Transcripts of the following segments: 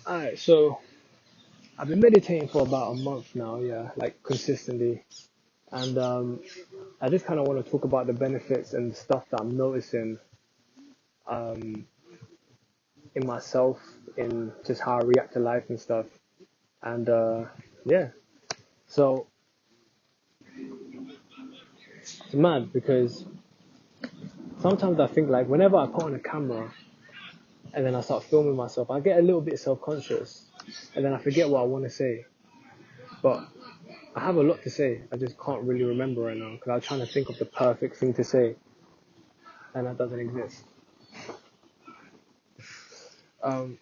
Alright, so I've been meditating for about a month now, yeah, like consistently. And I just kind of want to talk about the benefits and stuff that I'm noticing um, in myself, in just how I react to life and stuff. And yeah, so it's mad because sometimes I think like whenever I put on a camera and then I start filming myself, I get a little bit self-conscious and then I forget what I want to say. But I have a lot to say. I just can't really remember right now because I'm trying to think of the perfect thing to say, and that doesn't exist. Um,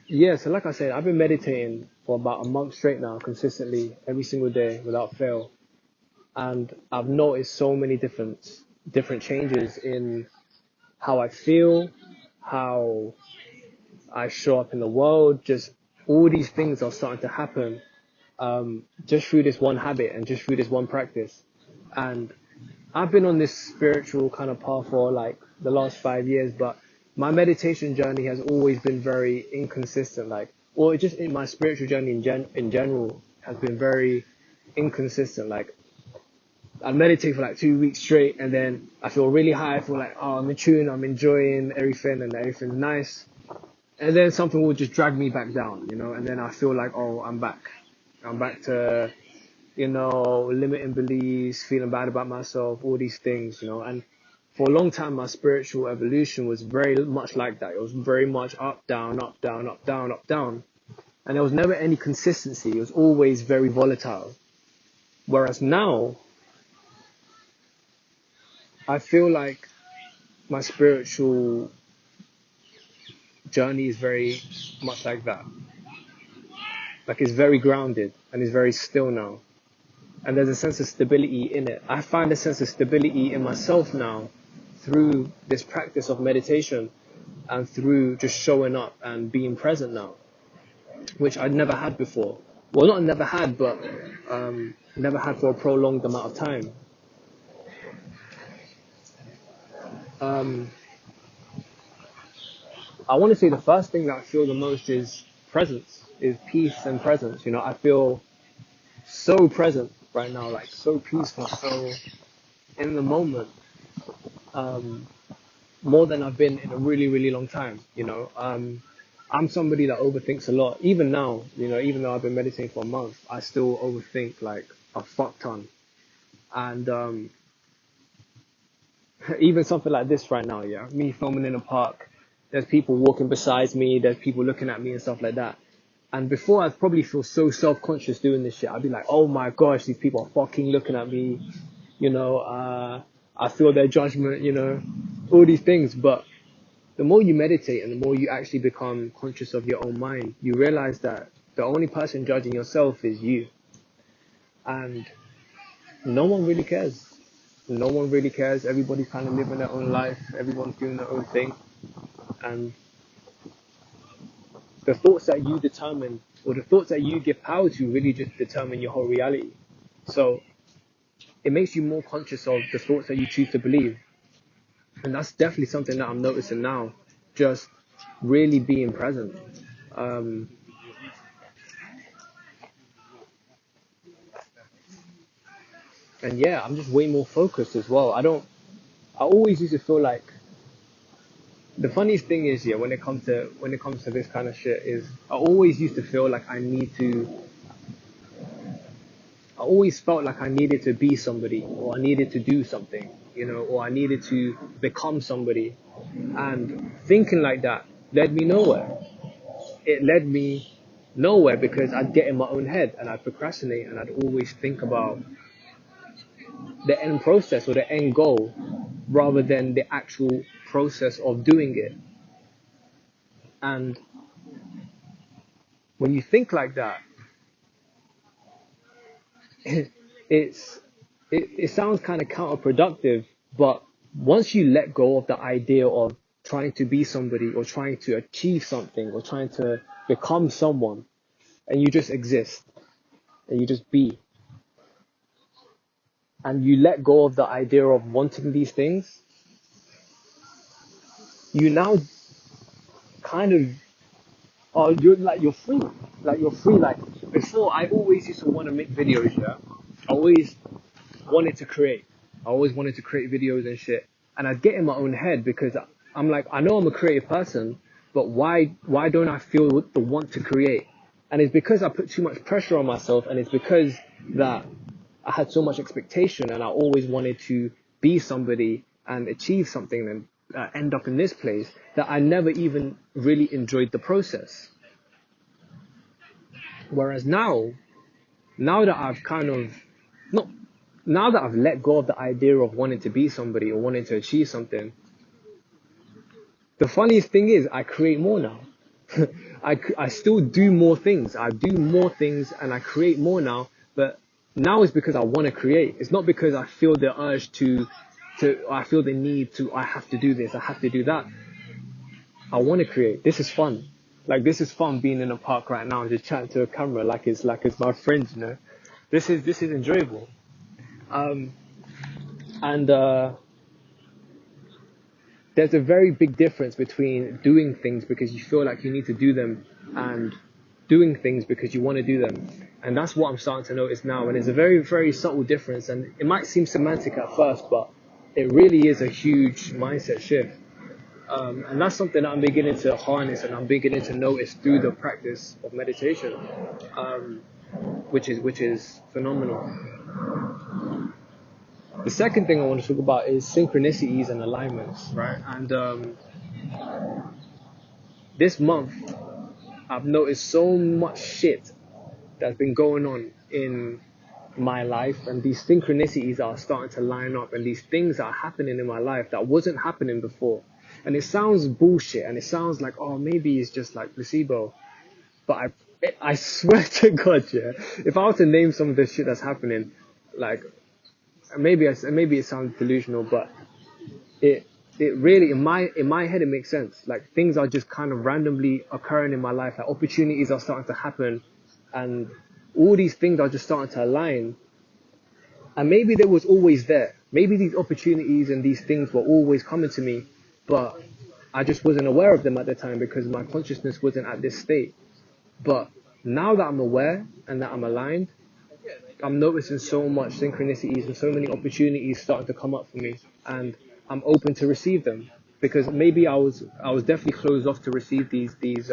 yeah, so like I said, I've been meditating for about a month straight now, consistently, every single day without fail, and I've noticed so many different changes in how I feel, how I show up in the world. Just all these things are starting to happen just through this one habit and just through this one practice. And I've been on this spiritual kind of path for like the last 5 years, but my meditation journey has always been very inconsistent. Like, or just in my spiritual journey in general has been very inconsistent. Like, I meditate for like 2 weeks straight, and then I feel really high. I feel like, oh, I'm in tune, I'm enjoying everything, and everything's nice. And then something will just drag me back down, and then I feel like, oh, I'm back. I'm back to limiting beliefs, feeling bad about myself, all these things. And for a long time, my spiritual evolution was very much like that. It was very much up, down, up, down, up, down, up, down. And there was never any consistency. It was always very volatile. Whereas now, I feel like my spiritual journey is very much like that. Like it's very grounded and it's very still now. And there's a sense of stability in it. I find a sense of stability in myself now through this practice of meditation and through just showing up and being present now, which I'd never had before. Well, not never had, but never had for a prolonged amount of time. Um, I want to say the first thing that I feel the most is presence, is peace and presence. I feel so present right now, like so peaceful, so in the moment. Um, More than I've been in a really, really long time. I'm somebody that overthinks a lot. Even now, even though I've been meditating for a month, I still overthink like a fuck ton. And even something like this right now, yeah, me filming in a park, there's people walking beside me, there's people looking at me and stuff like that. And before I'd probably feel so self-conscious doing this shit, I'd be like, oh my gosh, these people are fucking looking at me, I feel their judgment, all these things. But the more you meditate and the more you actually become conscious of your own mind, you realize that the only person judging yourself is you. And no one really cares. No one really cares. Everybody's kind of living their own life. Everyone's doing their own thing. And the thoughts that you determine or the thoughts that you give power to really just determine your whole reality. So it makes you more conscious of the thoughts that you choose to believe. And that's definitely something that I'm noticing now. Just really being present. Um, and yeah, I'm just way more focused as well. I always used to feel like the funniest thing is, yeah, when it comes to this kind of shit is I always used to feel like I always felt like I needed to be somebody or I needed to do something, or I needed to become somebody. And thinking like that led me nowhere. It led me nowhere because I'd get in my own head and I'd procrastinate and I'd always think about the end process or the end goal rather than the actual process of doing it. And when you think like that, it's it sounds kind of counterproductive, but once you let go of the idea of trying to be somebody or trying to achieve something or trying to become someone, and you just exist and you just be, and you let go of the idea of wanting these things, you now kind of Oh, you're free. Like you're free. Like before, I always used to want to make videos. Yeah, I always wanted to create. I always wanted to create videos and shit. And I'd get in my own head because I'm like, I know I'm a creative person, but why don't I feel the want to create? And it's because I put too much pressure on myself, and it's because that I had so much expectation, and I always wanted to be somebody and achieve something and end up in this place, that I never even really enjoyed the process. Whereas now that I've kind of not now that I've let go of the idea of wanting to be somebody or wanting to achieve something, the funniest thing is I create more now. I still do more things. I do more things and I create more now, but now it's because I want to create. It's not because I feel the urge I feel the need to, I have to do this, I have to do that. I want to create. This is fun. Like, this is fun being in a park right now and just chatting to a camera like it's my friends, you know. This is enjoyable. Um, and There's a very big difference between doing things because you feel like you need to do them and doing things because you want to do them. And that's what I'm starting to notice now. And it's a very, very subtle difference. And it might seem semantic at first, but it really is a huge mindset shift. And that's something that I'm beginning to harness and I'm beginning to notice through the practice of meditation, um, which is phenomenal. The second thing I want to talk about is synchronicities and alignments, right? And This month, I've noticed so much shit that's been going on in my life, and these synchronicities are starting to line up, and these things are happening in my life that wasn't happening before. And it sounds bullshit, and it sounds like, oh, maybe it's just like placebo. But I swear to God, yeah, if I were to name some of the shit that's happening, like maybe it sounds delusional, but it it really in my head it makes sense. Like, things are just kind of randomly occurring in my life. Like, opportunities are starting to happen, and all these things are just starting to align. And maybe they was always there. Maybe these opportunities and these things were always coming to me, but I just wasn't aware of them at the time because my consciousness wasn't at this state. But now that I'm aware and that I'm aligned, I'm noticing so much synchronicities and so many opportunities starting to come up for me, and I'm open to receive them because maybe I was definitely closed off to receive these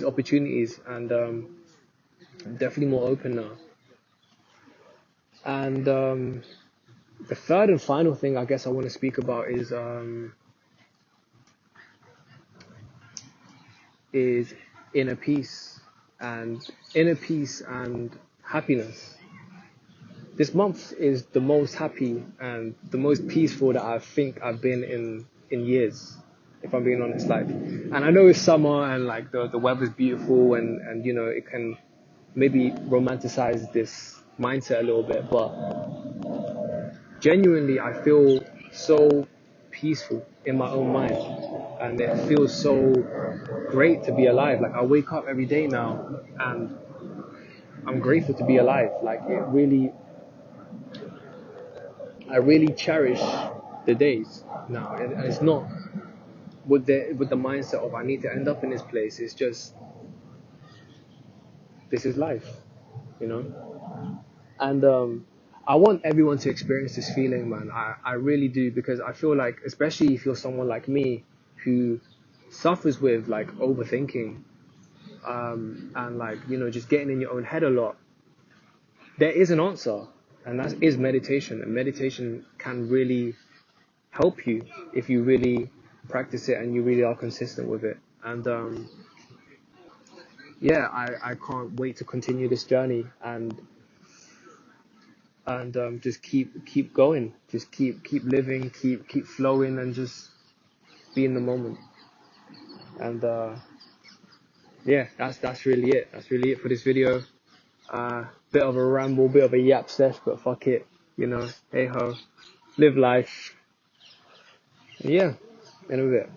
opportunities, and I'm definitely more open now. And The third and final thing I guess I want to speak about is inner peace and inner peace and happiness. This month is the most happy and the most peaceful that I think I've been in years, if I'm being honest. Like, and I know it's summer and like the weather's beautiful, and you know, it can maybe romanticize this mindset a little bit, but genuinely I feel so peaceful in my own mind, and it feels so great to be alive. Like, I wake up every day now and I'm grateful to be alive. Like, I really cherish the days now, and it's not with the mindset of I need to end up in this place. It's just, this is life, you know. And I want everyone to experience this feeling, man. I really do, because I feel like, especially if you're someone like me who suffers with like overthinking, and like, you know, just getting in your own head a lot, there is an answer, and that is meditation. And meditation can really help you if you really practice it and you really are consistent with it. And Yeah, I can't wait to continue this journey and just keep going, just keep living, keep flowing, and just be in the moment. And Yeah, that's really it. That's really it for this video. Bit of a ramble, bit of a yap sesh, but fuck it, you know. Hey ho, live life. Yeah, in a bit.